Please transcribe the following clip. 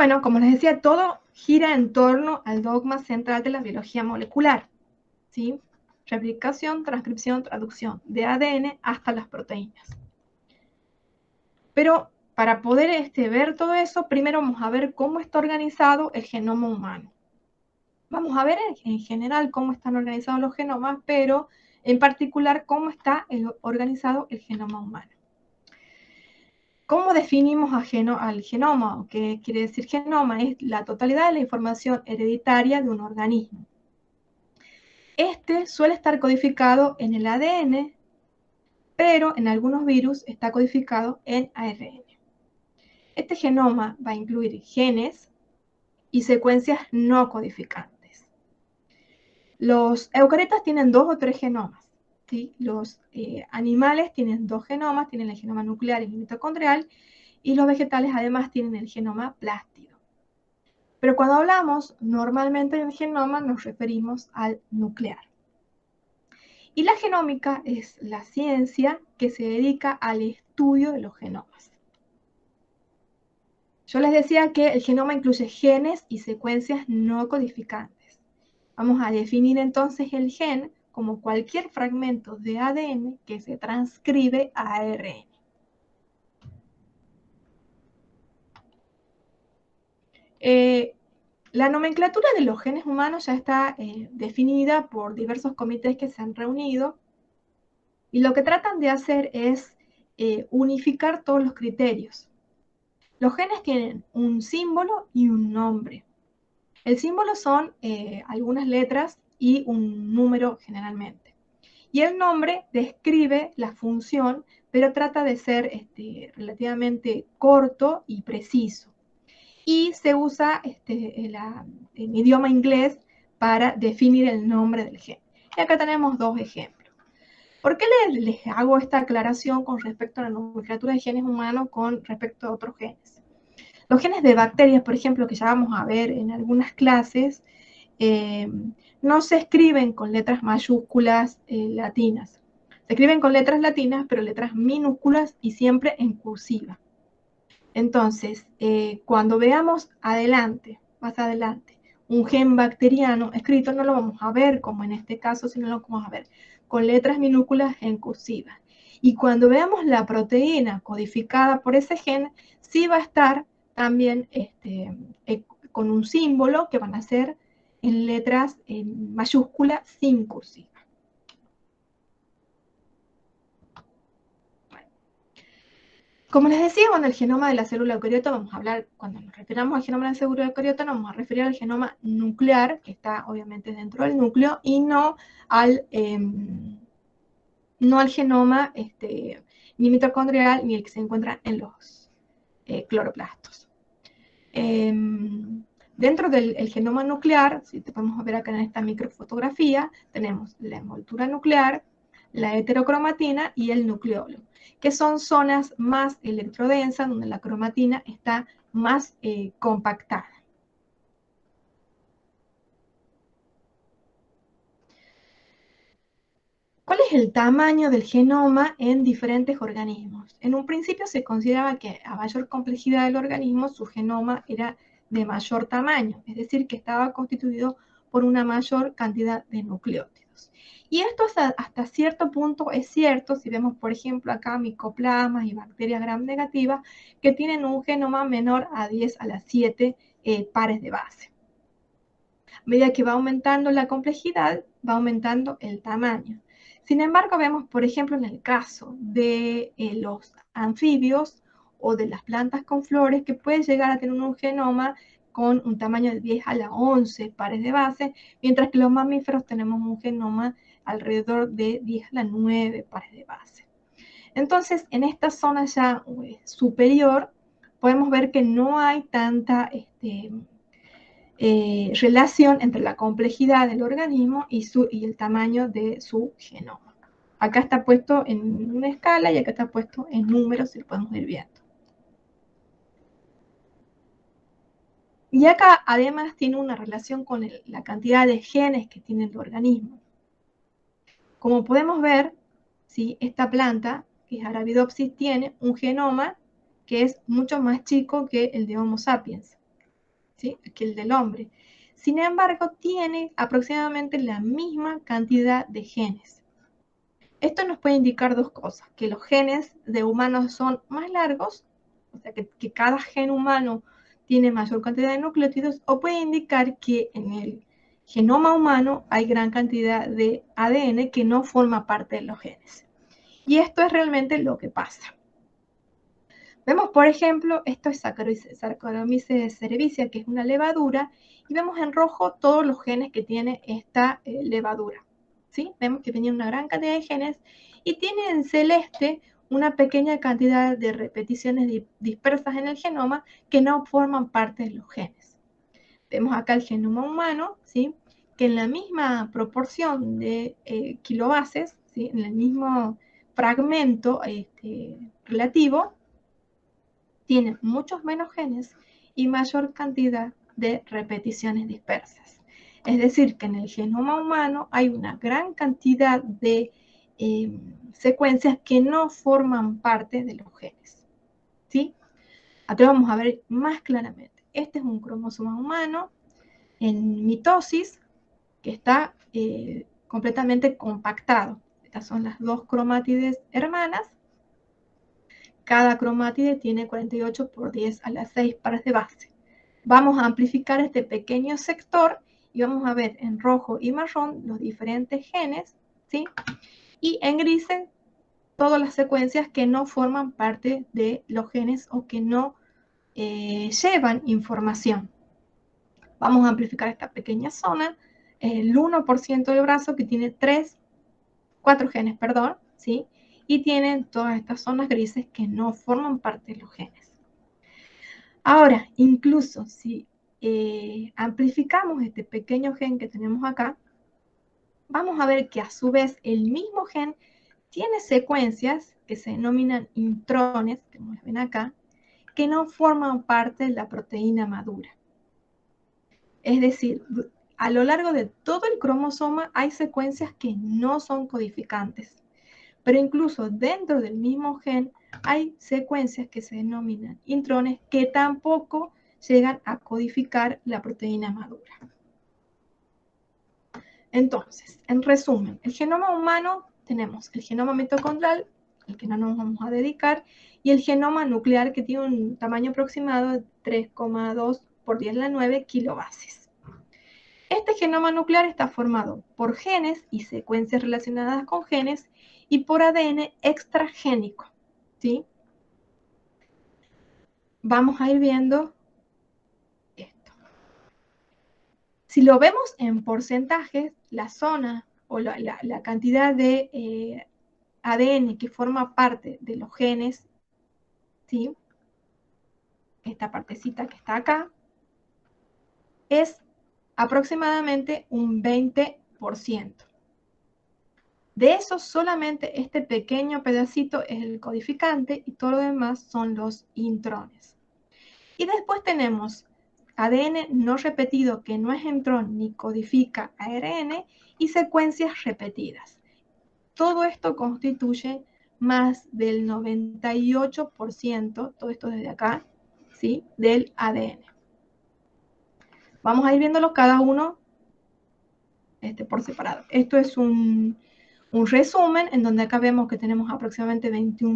bueno, como les decía, todo gira en torno al dogma central de la biología molecular, ¿sí? Replicación, transcripción, traducción de ADN hasta las proteínas. Pero para poder ver todo eso, primero vamos a ver cómo está organizado el genoma humano. Vamos a ver en general cómo están organizados los genomas, pero en particular cómo está organizado el genoma humano. ¿Cómo definimos al genoma? ¿Qué quiere decir genoma? Es la totalidad de la información hereditaria de un organismo. Este suele estar codificado en el ADN, pero en algunos virus está codificado en ARN. Este genoma va a incluir genes y secuencias no codificantes. Los eucariotas tienen 2 o 3 genomas. ¿Sí? Los animales tienen 2 genomas, tienen el genoma nuclear y el mitocondrial, y los vegetales además tienen el genoma plástido. Pero cuando hablamos normalmente del genoma nos referimos al nuclear. Y la genómica es la ciencia que se dedica al estudio de los genomas. Yo les decía que el genoma incluye genes y secuencias no codificantes. Vamos a definir entonces el gen como cualquier fragmento de ADN que se transcribe a ARN. La nomenclatura de los genes humanos ya está definida por diversos comités que se han reunido, y lo que tratan de hacer es unificar todos los criterios. Los genes tienen un símbolo y un nombre. El símbolo son algunas letras y un número generalmente. Y el nombre describe la función, pero trata de ser relativamente corto y preciso. Y se usa el idioma inglés para definir el nombre del gen. Y acá tenemos 2 ejemplos. ¿Por qué les hago esta aclaración con respecto a la nomenclatura de genes humanos con respecto a otros genes? Los genes de bacterias, por ejemplo, que ya vamos a ver en algunas clases, no se escriben con letras mayúsculas latinas. Se escriben con letras latinas, pero letras minúsculas y siempre en cursiva. Entonces, cuando veamos más adelante, un gen bacteriano escrito, no lo vamos a ver como en este caso, sino lo vamos a ver con letras minúsculas en cursiva. Y cuando veamos la proteína codificada por ese gen, sí va a estar también con un símbolo que van a ser en letras en mayúscula sin cursiva. Como les decía, bueno, el genoma de la célula eucariota, vamos a hablar, cuando nos referamos al genoma de la célula eucariota, nos vamos a referir al genoma nuclear, que está obviamente dentro del núcleo, y no al genoma ni mitocondrial, ni el que se encuentra en los cloroplastos. Dentro del genoma nuclear, si te podemos ver acá en esta microfotografía, tenemos la envoltura nuclear, la heterocromatina y el nucleolo, que son zonas más electrodensas donde la cromatina está más compactada. ¿Cuál es el tamaño del genoma en diferentes organismos? En un principio se consideraba que a mayor complejidad del organismo, su genoma era de mayor tamaño, es decir, que estaba constituido por una mayor cantidad de nucleótidos. Y esto hasta cierto punto es cierto si vemos, por ejemplo, acá micoplasmas y bacterias gram negativas que tienen un genoma menor a 10 a la 7 pares de base. A medida que va aumentando la complejidad, va aumentando el tamaño. Sin embargo, vemos, por ejemplo, en el caso de los anfibios o de las plantas con flores, que pueden llegar a tener un genoma con un tamaño de 10 a la 11 pares de base, mientras que los mamíferos tenemos un genoma alrededor de 10 a la 9 pares de base. Entonces, en esta zona ya superior, podemos ver que no hay tanta relación entre la complejidad del organismo y el tamaño de su genoma. Acá está puesto en una escala y acá está puesto en números, si lo podemos ir viendo. Y acá además tiene una relación con la cantidad de genes que tiene el organismo. Como podemos ver, ¿sí? Esta planta, que es Arabidopsis, tiene un genoma que es mucho más chico que el de Homo sapiens. ¿sí? Que el del hombre. Sin embargo, tiene aproximadamente la misma cantidad de genes. Esto nos puede indicar dos cosas, que los genes de humanos son más largos, o sea, que cada gen humano tiene mayor cantidad de nucleótidos, o puede indicar que en el genoma humano hay gran cantidad de ADN que no forma parte de los genes. Y esto es realmente lo que pasa. Vemos, por ejemplo, esto es Saccharomyces cerevisiae, que es una levadura, y vemos en rojo todos los genes que tiene esta levadura. ¿Sí? Vemos que tiene una gran cantidad de genes y tiene en celeste una pequeña cantidad de repeticiones dispersas en el genoma que no forman parte de los genes. Vemos acá el genoma humano, ¿sí? Que en la misma proporción de kilobases, ¿sí? En el mismo fragmento relativo, tiene muchos menos genes y mayor cantidad de repeticiones dispersas. Es decir, que en el genoma humano hay una gran cantidad de secuencias que no forman parte de los genes. ¿Sí? Acá vamos a ver más claramente. Este es un cromosoma humano en mitosis que está completamente compactado. Estas son las dos cromátides hermanas. Cada cromátide tiene 48 por 10 a la 6 pares de base. Vamos a amplificar este pequeño sector y vamos a ver en rojo y marrón los diferentes genes, ¿sí? Y en grises todas las secuencias que no forman parte de los genes o que no llevan información. Vamos a amplificar esta pequeña zona, el 1% del brazo que tiene 4 genes, perdón, ¿sí? Y tienen todas estas zonas grises que no forman parte de los genes. Ahora, incluso si amplificamos este pequeño gen que tenemos acá, vamos a ver que a su vez el mismo gen tiene secuencias que se denominan intrones, como las ven acá, que no forman parte de la proteína madura. Es decir, a lo largo de todo el cromosoma hay secuencias que no son codificantes. Pero incluso dentro del mismo gen hay secuencias que se denominan intrones que tampoco llegan a codificar la proteína madura. Entonces, en resumen, el genoma humano tenemos el genoma mitocondrial, al que no nos vamos a dedicar, y el genoma nuclear, que tiene un tamaño aproximado de 3,2 por 10 a la 9 kilobases. Este genoma nuclear está formado por genes y secuencias relacionadas con genes y por ADN extragénico, ¿sí? Vamos a ir viendo esto. Si lo vemos en porcentajes, la zona o la cantidad de ADN que forma parte de los genes, ¿sí? Esta partecita que está acá, es aproximadamente un 20%. De eso solamente este pequeño pedacito es el codificante y todo lo demás son los intrones. Y después tenemos ADN no repetido que no es intrón ni codifica ARN y secuencias repetidas. Todo esto constituye más del 98%, todo esto desde acá, ¿sí? Del ADN. Vamos a ir viéndolo cada uno por separado. Esto es un resumen en donde acá vemos que tenemos aproximadamente 21